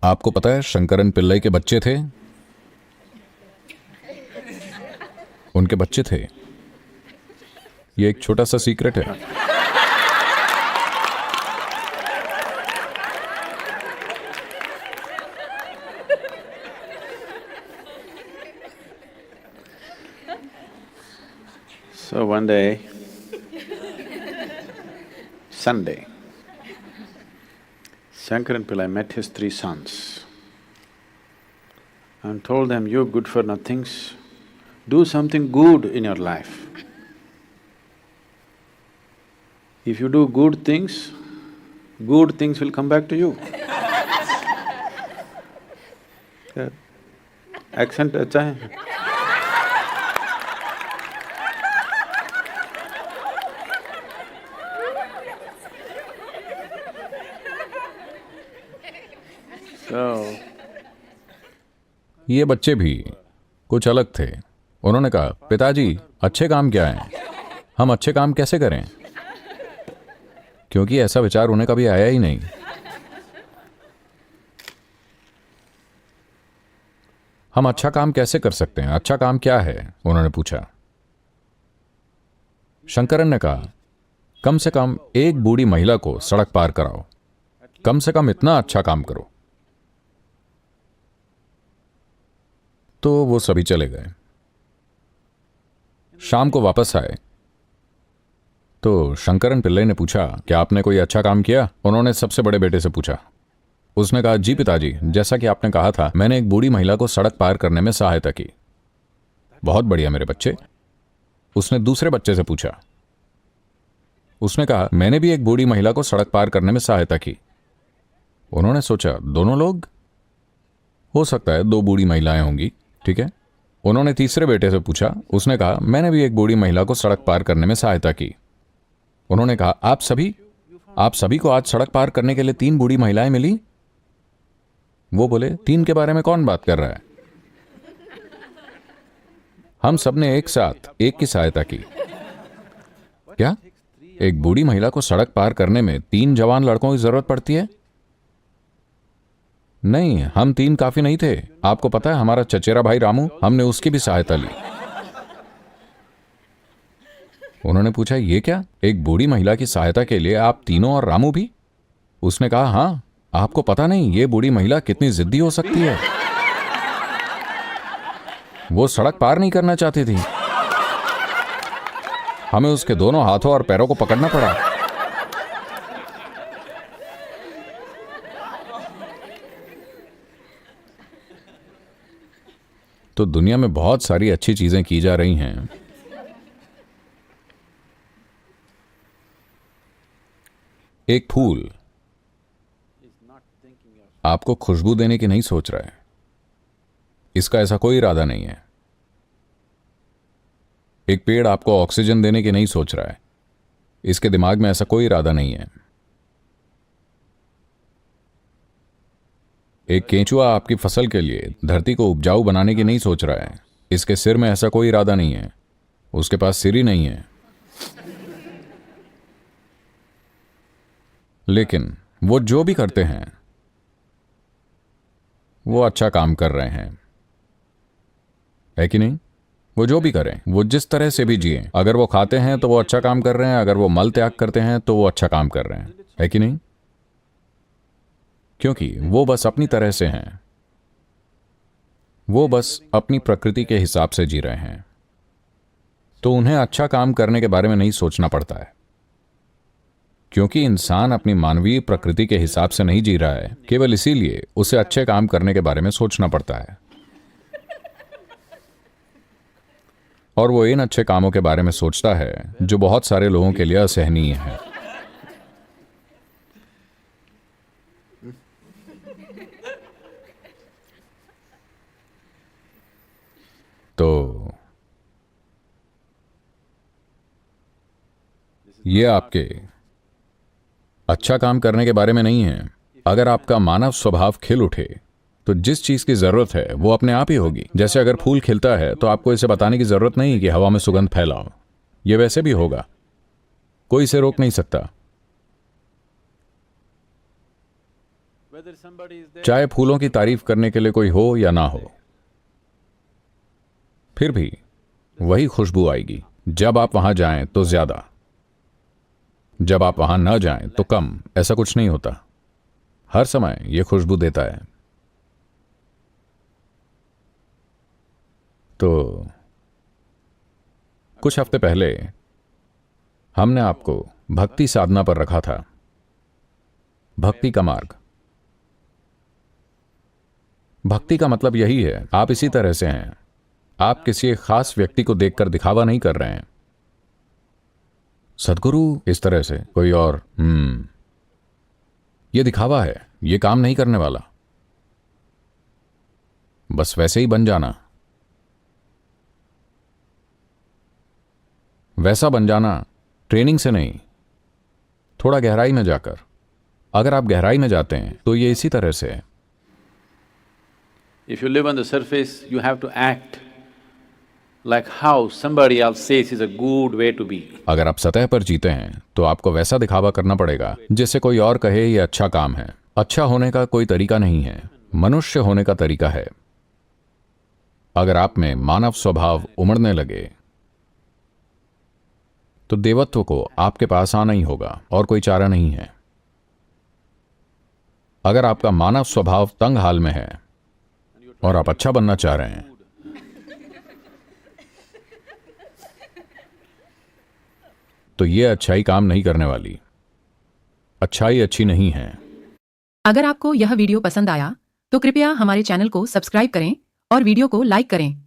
आपको पता है शंकरन पिल्लई के बच्चे थे, उनके बच्चे थे। ये एक छोटा सा सीक्रेट है। So one day, Sunday, Shankaran Pillai met his three sons and told them, "You good for nothings, do something good in your life. If you do good things will come back to you." Yeah. Accent अच्छा है? ये बच्चे भी कुछ अलग थे। उन्होंने कहा, पिताजी अच्छे काम क्या हैं? हम अच्छे काम कैसे करें? क्योंकि ऐसा विचार उन्हें कभी आया ही नहीं। हम अच्छा काम कैसे कर सकते हैं? अच्छा काम क्या है? उन्होंने पूछा। शंकरन ने कहा, कम से कम एक बूढ़ी महिला को सड़क पार कराओ, कम से कम इतना अच्छा काम करो। तो वो सभी चले गए। शाम को वापस आए तो शंकरन पिल्लई ने पूछा, क्या आपने कोई अच्छा काम किया? उन्होंने सबसे बड़े बेटे से पूछा। उसने कहा, जी पिताजी, जैसा कि आपने कहा था, मैंने एक बूढ़ी महिला को सड़क पार करने में सहायता की। बहुत बढ़िया मेरे बच्चे। उसने दूसरे बच्चे से पूछा। उसने कहा, मैंने भी एक बूढ़ी महिला को सड़क पार करने में सहायता की। उन्होंने सोचा, दोनों लोग? हो सकता है दो बूढ़ी महिलाएं होंगी, ठीक है। उन्होंने तीसरे बेटे से पूछा। उसने कहा, मैंने भी एक बूढ़ी महिला को सड़क पार करने में सहायता की। उन्होंने कहा, आप सभी को आज सड़क पार करने के लिए 3 बूढ़ी महिलाएं मिली? वो बोले, 3 के बारे में कौन बात कर रहा है? हम सबने एक साथ एक की सहायता की। क्या एक बूढ़ी महिला को सड़क पार करने में 3 जवान लड़कों की जरूरत पड़ती है? नहीं, हम 3 काफी नहीं थे। आपको पता है, हमारा चचेरा भाई रामू, हमने उसकी भी सहायता ली। उन्होंने पूछा, ये क्या, एक बूढ़ी महिला की सहायता के लिए आप तीनों और रामू भी? उसने कहा, हां, आपको पता नहीं ये बूढ़ी महिला कितनी जिद्दी हो सकती है। वो सड़क पार नहीं करना चाहती थी। हमें उसके दोनों हाथों और पैरों को पकड़ना पड़ा। तो दुनिया में बहुत सारी अच्छी चीजें की जा रही हैं। एक फूल आपको खुशबू देने की नहीं सोच रहा है, इसका ऐसा कोई इरादा नहीं है। एक पेड़ आपको ऑक्सीजन देने की नहीं सोच रहा है, इसके दिमाग में ऐसा कोई इरादा नहीं है। एक केंचुआ आपकी फसल के लिए धरती को उपजाऊ बनाने की नहीं सोच रहा है, इसके सिर में ऐसा कोई इरादा नहीं है, उसके पास सिर ही नहीं है। लेकिन वो जो भी करते हैं वो अच्छा काम कर रहे हैं, है कि नहीं? वो जो भी करें, वो जिस तरह से भी जिए, अगर वो खाते हैं तो वो अच्छा काम कर रहे हैं, अगर वो मल त्याग करते हैं तो वो अच्छा काम कर रहे हैं, है कि नहीं? क्योंकि वो बस अपनी तरह से हैं, वो बस अपनी प्रकृति के हिसाब से जी रहे हैं। तो उन्हें अच्छा काम करने के बारे में नहीं सोचना पड़ता है, क्योंकि इंसान अपनी मानवीय प्रकृति के हिसाब से नहीं जी रहा है। केवल इसीलिए उसे अच्छे काम करने के बारे में सोचना पड़ता है, और वो इन अच्छे कामों के बारे में सोचता है जो बहुत सारे लोगों के लिए असहनीय है। तो ये आपके अच्छा काम करने के बारे में नहीं है। अगर आपका मानव स्वभाव खिल उठे तो जिस चीज की जरूरत है वो अपने आप ही होगी। जैसे अगर फूल खिलता है तो आपको इसे बताने की जरूरत नहीं कि हवा में सुगंध फैलाओ, ये वैसे भी होगा, कोई इसे रोक नहीं सकता। whether somebody is there, चाहे फूलों की तारीफ करने के लिए कोई हो या ना हो, फिर भी वही खुशबू आएगी। जब आप वहां जाएं तो ज्यादा, जब आप वहां न जाएं तो कम। ऐसा कुछ नहीं होता, हर समय यह खुशबू देता है। तो कुछ हफ्ते पहले हमने आपको भक्ति साधना पर रखा था, भक्ति का मार्ग। भक्ति का मतलब यही है, आप इसी तरह से हैं। आप किसी एक खास व्यक्ति को देखकर दिखावा नहीं कर रहे हैं, सदगुरु इस तरह से, कोई और। यह दिखावा है, यह काम नहीं करने वाला। बस वैसे ही बन जाना, वैसा बन जाना ट्रेनिंग से नहीं, थोड़ा गहराई में जाकर। अगर आप गहराई में जाते हैं तो ये इसी तरह से है। if you live on the surface, you have to act like how somebody else says is a good way to be. अगर आप सतह पर जीते हैं तो आपको वैसा दिखावा करना पड़ेगा जिससे कोई और कहे ये अच्छा काम है। अच्छा होने का कोई तरीका नहीं है, मनुष्य होने का तरीका है। अगर आप में मानव स्वभाव उमड़ने लगे तो देवत्व को आपके पास आना ही होगा और कोई चारा नहीं है। अगर आपका मानव स्वभाव तंग हाल में है और आप अच्छा बनना चाह रहे हैं, तो यह अच्छाई काम नहीं करने वाली। अच्छाई अच्छी नहीं है। अगर आपको यह वीडियो पसंद आया तो कृपया हमारे चैनल को सब्सक्राइब करें और वीडियो को लाइक करें।